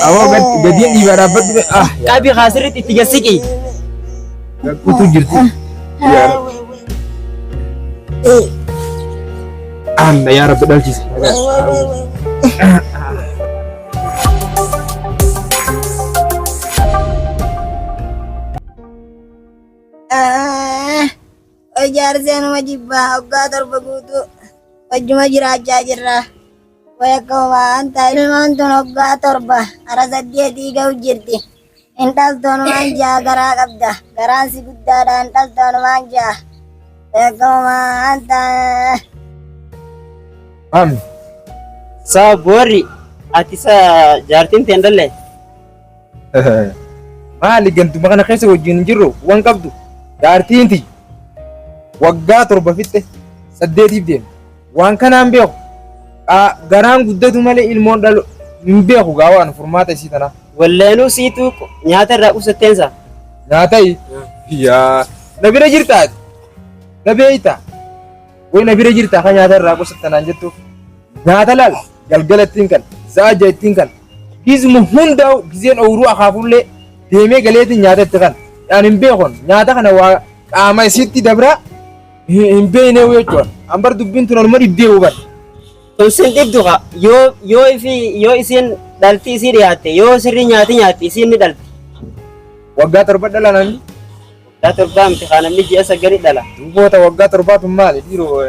أو قديم يبرا بد كابي خاسرت تجسكي كنت جرتي يا رب يا رب دلجيس Ijaarsa nama jibbaa waggaa torba guutuu wajjuma jiraachaa jirra. Wayyakkamaan ilmaan tun waggaa torba hara 8 ga'u jirti. Intaltoonumaan ja'a garaa qabda. Garaan si guddaadha intaltoonumaan ja'a. Wayyakkamaan Mami sabori atisa jaartin tendalle maali gantu makana keessa wajjin jirru wan qabdu jaartiinti waggaa torba fitte 8 deem waan kanaan beeku garaan guddatu malee ilmoon dhalu hin beeku gaawaan furmaata isii tana walleenu siitu nyaata irraa qusateensa nyaatai yaa na bira jirtaati na beeyta way na bira jirtaa kan nyaata irraa qusattanaan jettu nyaata laal galgalattiin kan sa'a jaattiin kan gizmu hundaa'u gizeen ooruu akaafullee deemee galeetiin nyaatatti kan yaan hin beekon nyaata kana waa qaama isitti dabra hin beeknee jechuudha ambar dubbiin tun oluma dhibbee huban Tusin dhibduqa yoo isin dhalti isii dhiyaatte yoo sirri nyaati isin ni dhalti waggaa torba dhala namni waggaa torbaa miti kaa namni ji'a 9 dhala duuboota waggaa torbaatu maali dhiiroo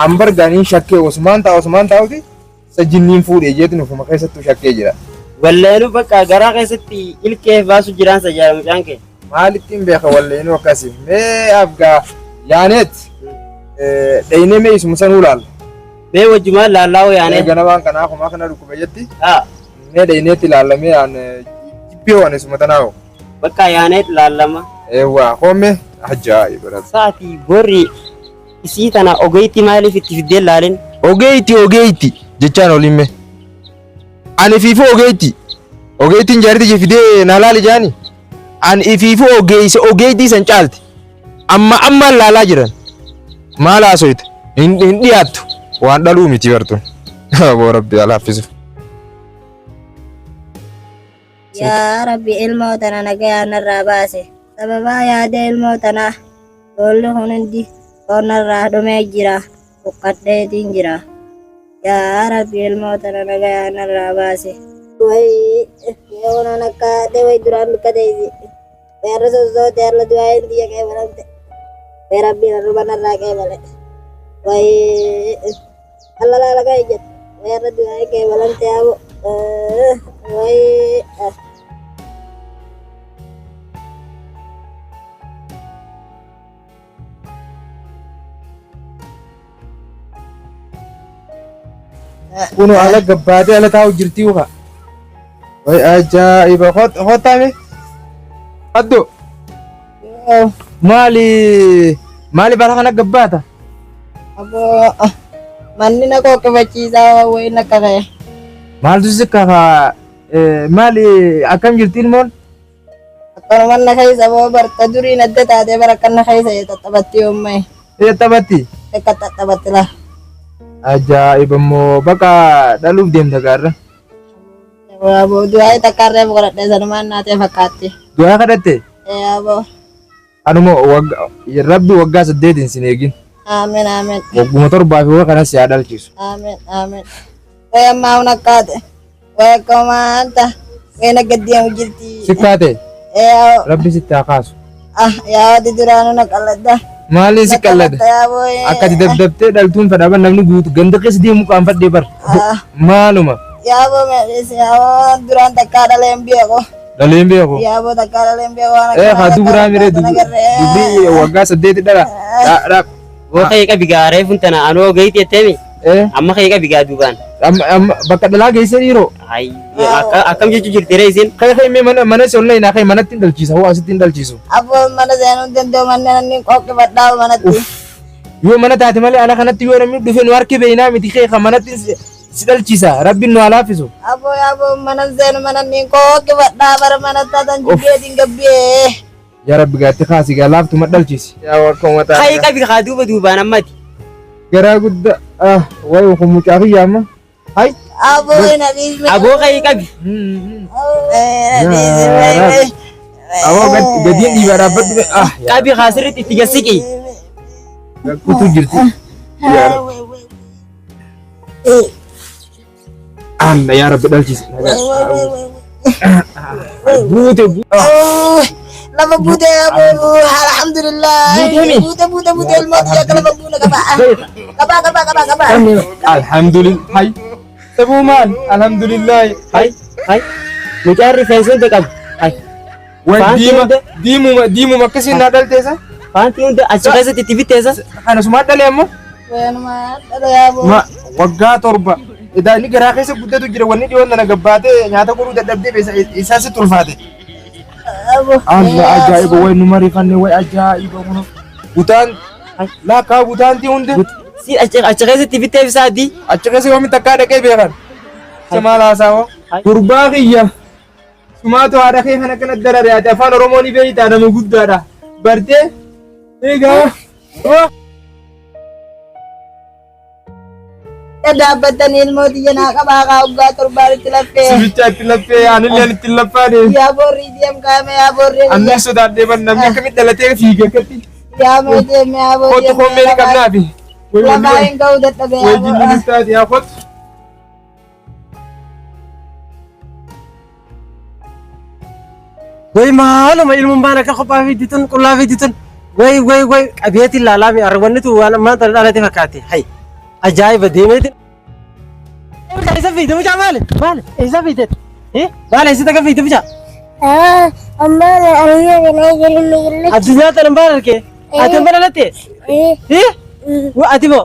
ambar gaaniin shakkee Usmaan taa'uti sajinniin fuudhee jeetin ufuma keessattuu shakkee jira walleenu bakka garaa keessatti ilkee baasu jiraan sajaa mucaan kee maalittiin beeka walleenu akkasii mee afgaa yaaneet dhaynee mee isuma sanuu laal mee wajjumaan laallaawo yaanee ganabaan kanaa kumaa kana dhukkube jetti haa mee dhayneetti laallamee aan jibbee waan isuma tanaawo bakka yaaneet laallama eewwaa hoome ajaa'iba saati borri isii tana ogeetti maaliif itti fiddeen laalin ogeetti jechaan olimme ani fiifu ogeettiin jaartii fidee na laali jaani ani fiifu ogeetti san caalti amma laalaa jiran maal haasoyte hin dhiyaattu waan dhaluu miti bartuun boo rabbi alaaffisuuf yaa rabbi ilmoo tana nagayaa narraa baase sababaa yaada ilmoo tanaa boolli kun hundi foonarraa dhumee jira buqqadheetiin jira yaa rabbi ilmoo tana nagayaa narraa baase way yeewonan akka way duraan dukkateysi weerra sossoote harla du'aayin biyya qeebalamte way rabbiin arruba narraa qeebale way allalaala ka'e jedhe weerra du'aayin qeebalamte yaabo way kuno ala gabbaatee ala taa'u jirtii uka way ajaa'iba hottaame addo maali bara kana gabbaata abo manni na koo qabachiisaa way na kaka'e maaltu si kaka maali akkam jirti ilmoon akkanuman na keessa boo barta duriin adda taatee bara akkan na keessa taphatti yomma'e taphatti akka taphatti la ajaa'iba immoo bakka dhaluuf deemta gaarra abo du'aa takkaarree boqodhadhee sanumaan naatee fakkaatti du'aa kadhatte abo anuma rabbi waggaa 8 sin eegin aamen wagguma torbaa fi kanas yaa dhalchiisu aamen way ammaa hun akkaate way akkamaanta way naggaddiyamu jirti sikkaate rabbi sitti haa kaasu yaa wadi duraanu na qalladda maaliin si qallada akkati dabdabtee dhaltuun fadhaban namni guutu ganda keessa deemu qaanfadhee bar maaluma yaabo meelis yaabo duraan takkaa dhaleen beeko yaabo takkaa dhaleen beeko haa duburaa miree dubbii waggaa 8 dhala Wakay ka bigaaree funtana anoo gayti etteemi amma kay ka bigaa duubaan bakka dhalaa geesse dhiiroo akkam jechuu jirtire isin kay mana sollay naa kay manatti hin dhalchiisa hoo asitti hin dhalchiisu abbo mana seenuu danda'u manni nanni qoqqi badhaa manatti yoo mana taate malee ala kanatti yoo namni dhufe nu harki beeynaa miti kee kan manatti si dhalchiisa rabbiin nu halaafisu abbo yaabo mana seenu mananni qoqqi badhaa bara mana taatan jibbeetiin gabbee ya rabbi gaatti kaasi galaaftu madhalchiisi yaa wakka mataa kay ka bigaa duubaan ammati garaa guddaa way ku mucaa kiyyaama Hai. Aboy na disme. Aboo kayo kabi. Awak gadi di barabat ah. Kabi khasiriti tiga siki. Kutu jirti. Ya. Anda ya Rabbi daljis. Bute. Lama bude abo. Alhamdulillah. Bude ilmu dia kalau mabuna kaba. Alhamdulillah. Hai. Temuman. Alhamdulillah. Hai. Mucari fensun tekam. Hai. Wah Fanti dimu makasin nadal tesa. Fanti unda achuka sa TV tesa. Ana suma dal yamma. Wena ada ya abo. Ma wagga torba. Ida ni gara keessa guddatu jira wanni dhiyoon na gabbaate nyaata godhuu dadhabdee beesa isaasi tulfaate. Abo. Allah ajaa'iba way numa rifanne way ajaa'iba kuno. Butaan laa kaa butaanti hundi Si achuka sa TV tesa di. achi keessa yoomii takkaa dhaqee beekan. Samaal haasaawa. Gurbaa kiyya. Sumaatu haadha kee kana kana darare ati afaan Oromoo ni beeytaa nama guddaadha. Bartee eegaa. Dhaabbatan ilmoo xiyya naa qabaa kaa waggaa torbaan itti laffee. Sibicha itti laffee aanilleen itti laffaadhe. Yaa borrii deem kaame yaa borrii. Annis sodaadhee ban namni akkamitti dhalatee fiige akkatti. Yaa mee deem yaa borrii. Kottu koombeeni qabnaafi. Lamaa hin ga'u dadhabee yaa Wajjin borrii. ministaati yaa kottu. Wai maaluma ilmuun baana akka kophaa fi ditun qullaa fi ditun wai qabeetiin laalaami arwanni tu waan maanta dhalate fakkaate hay ajaa'iba deemeetiin. Isa fiite mucaa maali isa fiite maali isa taka fiite mucaa. Amma ariyo ganaa jiru. Addunyaa tanan baana argee ati hin balalatte ati moo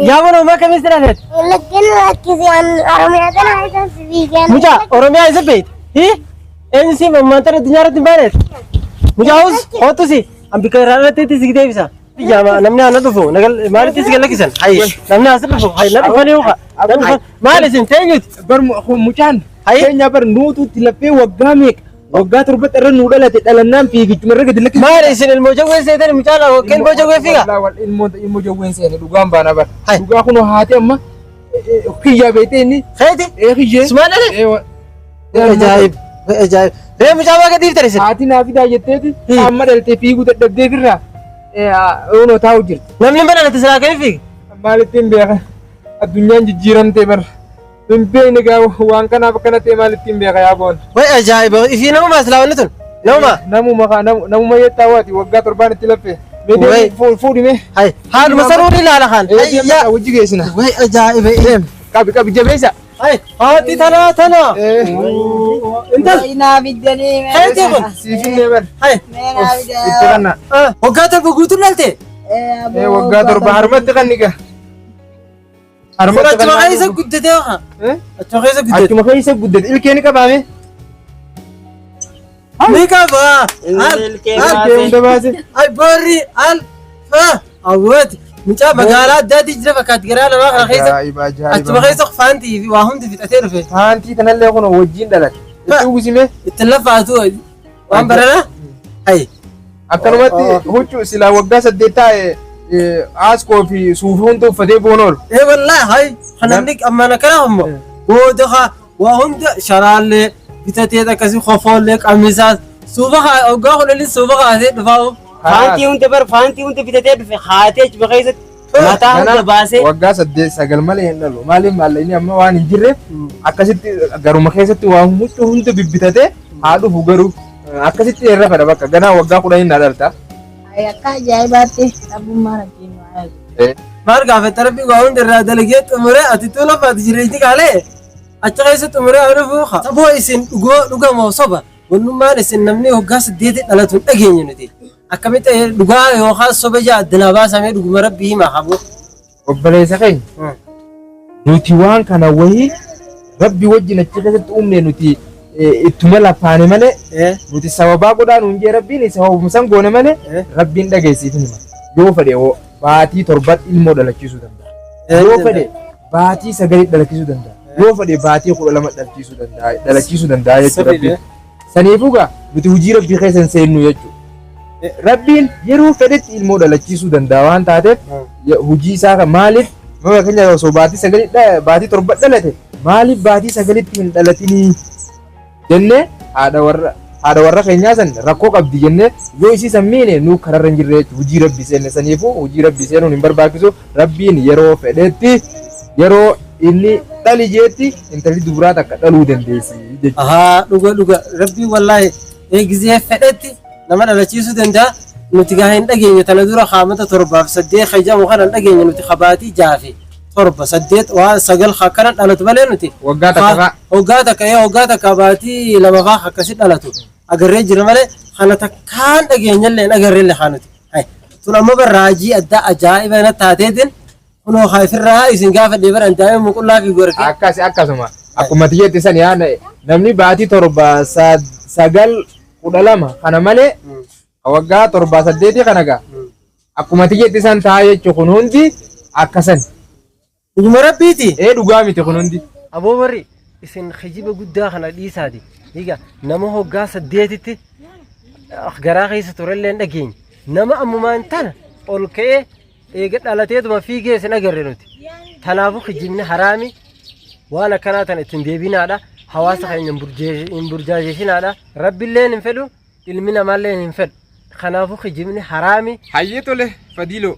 yaa mana uumaa kamitti dhaaleet. Lakin rakkisi Oromiyaa kana isa fiigan. Mucaa Oromiyaa isa beekti eenyu si mammaantara addunyaa irratti hin baaneet mucaa'us hootusi ambika irraa dhalatteetti si deebisa biyyaama namni ana dhufu maalitti si galakkisan hayi namni as dhufu hayi na dhufanii uka maali isin teenyuti Bar mucaan keenya bar nuutuutti laffee waggaa meeqa waggaa torba irra nuu dhalate dhalannaan fiigichuma irra gadi lakkisa. maali isin ilmoo jawwee seetan mucaan ilmoo jawwee fiiga. Ilmoo jawween seene dhugaan baana bar. Dhugaa kun haati amma kiyyaa beetee inni. Keeti Kiyyee. sumaan dhalee. Ajaa'ib ajaa'ib ree mucaa waa gadiif tare isin. Haati naa fidaa jetteeti amma dhaltee fiiguu dadhabdee firraa onoo taa'u jirti. Namni mana dhalate silaa kamiif fiiga. Maalittiin beeka addunyaan jijjiiramtee bar. Hin beekne gaa waan kanaaf akkana ta'e maalittiin beeka yaa boon. Wai ajaa'iba ifii namumaa silaa wanni tun namuma. Namuma yeettaa waati waggaa torbaan itti laffee. Fuudhime. Hayi haaduma saruu ni ilaala kaan. Ayyaa wajji geessina. Wai ajaa'iba Qabi jabeessa. hayi haati tana. Intal Inaa biddanii mee. keeti kun Siifinne bar. hayi Mee naa Itti biddaa. kanna. waggaa torba guutuun dhalte. Waggaa torba harmatti kan niga. Achuma keessa guddatee waxa. Achuma keessa guddate. Achuma keessa guddate ilkeen qabaame. Ni qaba. Ilkee hunda baase. Ay boorri al awwaati. Mucaa magaalaa addaatti jira fakkaatti garaa lamaa kana keessa. Ajaa'iba Achuma ajaa'iba. keessa faantii fi waa hundi fixatee dhufe. Haantii kanallee kun wajjin dhalate. Itti uwwisime. Itti lafaatu waan barana. Ay. Akkanumatti huccuu silaa waggaa 8 taa'e aaskoo fi suufii hunda uffatee boon oolu. Wallahi hay kanamni ammana kana humma. Booda waa hunda sharaallee bitatee akkasii kofoollee qamisaas suufa hoggaa kudhanii suufa kaasee dhufaa'u. Faantii hunda bar faantii hunda bitatee dhufe haatee achi keessatti mataa hunda baasee Waggaa 8-9 malee hin dhalu. Maaliif maallaqni amma waan hin jirreef akkasitti garuma keessatti waan huccuu hunda bibbitatee haa dhufu garuu akkasitti irra fedha bakka ganaa waggaa 10 na dhalta. Akka ajaa'ibaatti abbummaa rakkiin waa. Maal gaafetta rabbi waa hunda irraa dalagee xumuree ati tu lafaati jireenyi kaalee achi keessa xumuree dhufu saboo isin dhugamoo soba wannummaan isin namni waggaa 8 dhalatu hin dhageenye nuti akkamitti dhugaa yookaan soba jaa addunyaa baasamee dhuguma rabbi himaa habu. Obboleessa keenya nuti waan kana wayii rabbi wajjin achi keessatti uumne nuti ittuma lafaane malee nuti sababaa godhaan hundee rabbiin sababumsan goone malee rabbiin dhageessiifin hima. Yoo fedhe baatii 7 ilmoo dhalachiisuu danda'a. Yoo fedhe baatii 9 dhalachiisuu danda'a. Yoo fedhe baatii 12 dhalachiisuu danda'a jechuudha rabbiin. Saniifuu gaa nuti hojii rabbii keessa hin seennu jechuudha. Rabbiin yeroo fedhetti ilmoo dhalachiisuu danda'a waan taateef hojii isaa maaliif ما كنا سو باتي سجلت ده باتي تربت دلته مالي باتي سجلت من دلتني جنة هذا ورا خينيا سن ركوك أبدي جنة يو إسي سمينه نو كرر رنجرة وجي ربي سن سنيفو وجي ربي سن ونبر باكسو ربي يرو فدتي يرو إني تالي جيتي إنت اللي دبرات كتلو دندسي aha dhuga rabbi wallahi eegizee fedhetti nama dhalachiisuu danda'a nuti gaa hin dhageenye tana dura qaamata torbaaf saddeet khayjamu kana hin dhageenye nuti qabaatii jaafi torba saddeet waa sagal akkana dhalatu malee nuti waggaa takka baatii lama faa akkasi dhalatu agarree jira malee kana takkaan dhageenyallee hin agarreellee haa nuti tun amma barraajii addaa ajaa'iba na taateetiin kunoo haifirraa isin gaafa deebiran daa'ima muqullaa fi gorke akkasuma akkuma tiyyeetti san yaa namni baatii torba sagal kudha lama kana malee waggaa torba saddeeti kana gaa akkuma tiyyeetti san taa'aa jechuun kun hundi akkasan. Dhuguma rabbiiti. Dhugaa miti kun hundi. Aboo warri isin kijiba guddaa kana dhiisaati. Egaa nama hoggaa saddeetitti garaa keessa turellee hin dhageenye. Nama ammumaan tana ol ka'ee eega dhalateetuma fiigee isin agarre nuti. Kanaafuu kijibni haraami waan akkanaa tana ittiin deebinaadha. Hawaasa keenya hin burjaajeessinaadha. Rabbillee hin fedhu ilmi namaallee hin fedhu. Kanaafuu kijibni haraami. Hayyee tole Fadiiloo.